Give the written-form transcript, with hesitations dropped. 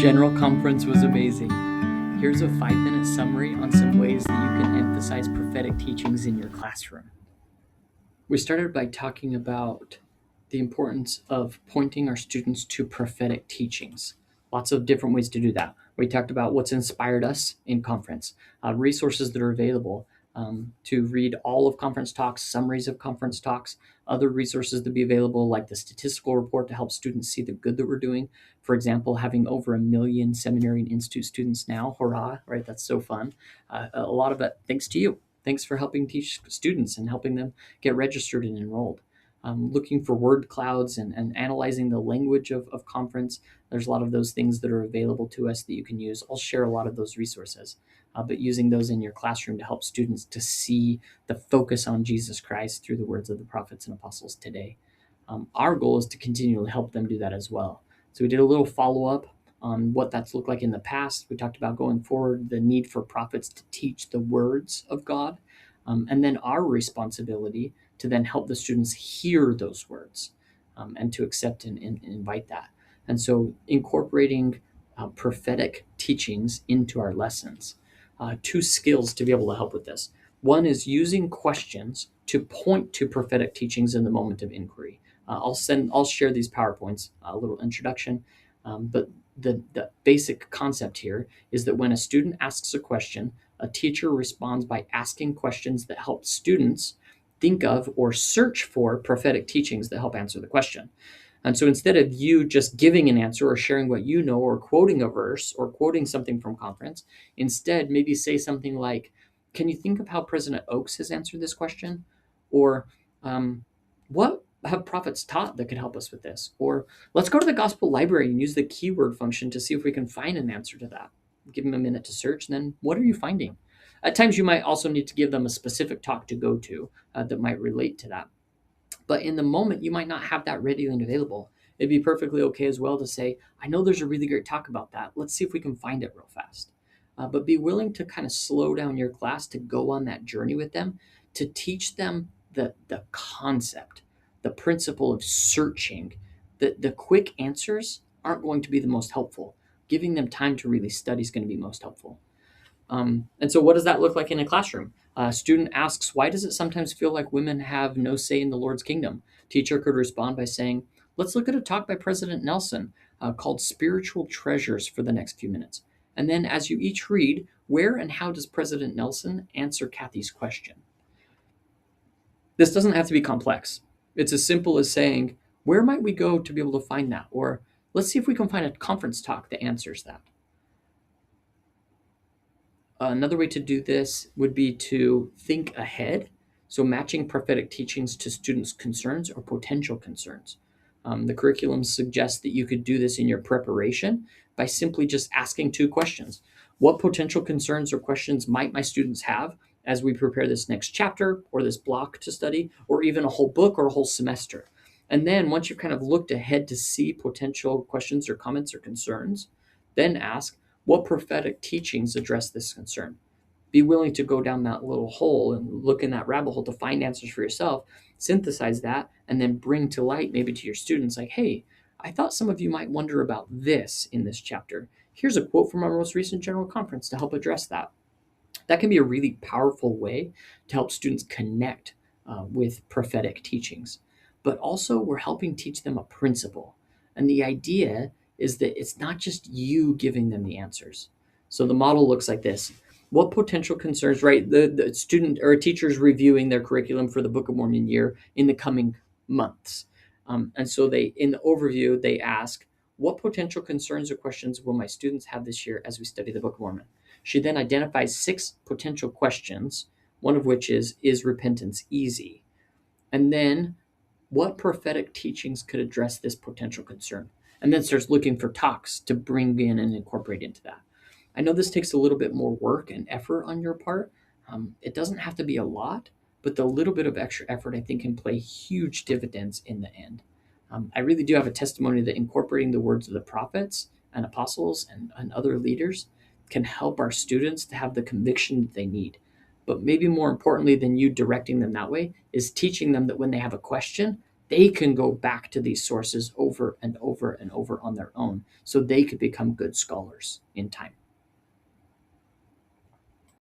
General Conference was amazing. Here's a 5-minute summary on some ways that you can emphasize prophetic teachings in your classroom. We started by talking about the importance of pointing our students to prophetic teachings. Lots of different ways to do that. We talked about what's inspired us in conference, resources that are available to read all of conference talks, summaries of conference talks, other resources that be available, like the statistical report to help students see the good that we're doing. For example, having over 1 million seminary and institute students now, hurrah, right? That's so fun. A lot of it thanks to you. Thanks for helping teach students and helping them get registered and enrolled. Looking for word clouds and analyzing the language of conference. There's a lot of those things that are available to us that you can use. I'll share a lot of those resources, but using those in your classroom to help students to see the focus on Jesus Christ through the words of the prophets and apostles today. Our goal is to continually help them do that as well. So we did a little follow-up on what that's looked like in the past. We talked about going forward, the need for prophets to teach the words of God, and then our responsibility to then help the students hear those words and to accept and invite that. And so incorporating prophetic teachings into our lessons. Two skills to be able to help with this. One is using questions to point to prophetic teachings in the moment of inquiry. I'll share these PowerPoints, a little introduction, but the basic concept here is that when a student asks a question, a teacher responds by asking questions that help students think of or search for prophetic teachings that help answer the question. And so instead of you just giving an answer or sharing what you know or quoting a verse or quoting something from conference, instead maybe say something like, can you think of how President Oaks has answered this question? Or what have prophets taught that could help us with this? Or let's go to the gospel library and use the keyword function to see if we can find an answer to that. Give them a minute to search, and then what are you finding? At times, you might also need to give them a specific talk to go to that might relate to that. But in the moment, you might not have that ready and available. It'd be perfectly okay as well to say, I know there's a really great talk about that. Let's see if we can find it real fast. But be willing to kind of slow down your class to go on that journey with them, to teach them the concept, the principle of searching. The quick answers aren't going to be the most helpful. Giving them time to really study is going to be most helpful. And so what does that look like in a classroom? A student asks, why does it sometimes feel like women have no say in the Lord's kingdom? Teacher could respond by saying, let's look at a talk by President Nelson called Spiritual Treasures for the next few minutes. And then as you each read, where and how does President Nelson answer Kathy's question? This doesn't have to be complex. It's as simple as saying, where might we go to be able to find that? Or let's see if we can find a conference talk that answers that. Another way to do this would be to think ahead. So matching prophetic teachings to students' concerns or potential concerns. The curriculum suggests that you could do this in your preparation by simply just asking 2 questions. What potential concerns or questions might my students have as we prepare this next chapter or this block to study, or even a whole book or a whole semester? And then once you've kind of looked ahead to see potential questions or comments or concerns, then ask, what prophetic teachings address this concern? Be willing to go down that little hole and look in that rabbit hole to find answers for yourself, synthesize that, and then bring to light maybe to your students like, hey, I thought some of you might wonder about this in this chapter. Here's a quote from our most recent general conference to help address that. That can be a really powerful way to help students connect with prophetic teachings. But also, we're helping teach them a principle. And the idea is that it's not just you giving them the answers. So the model looks like this. What potential concerns, right? The student or teachers reviewing their curriculum for the Book of Mormon year in the coming months. And so in the overview, they ask, what potential concerns or questions will my students have this year as we study the Book of Mormon? She then identifies 6 potential questions, one of which is repentance easy? And then what prophetic teachings could address this potential concern? And then starts looking for talks to bring in and incorporate into that. I know this takes a little bit more work and effort on your part. It doesn't have to be a lot, but the little bit of extra effort, I think, can play huge dividends in the end. I really do have a testimony that incorporating the words of the prophets and apostles and other leaders can help our students to have the conviction that they need. But maybe more importantly than you directing them that way is teaching them that when they have a question, they can go back to these sources over and over and over on their own, so they could become good scholars in time.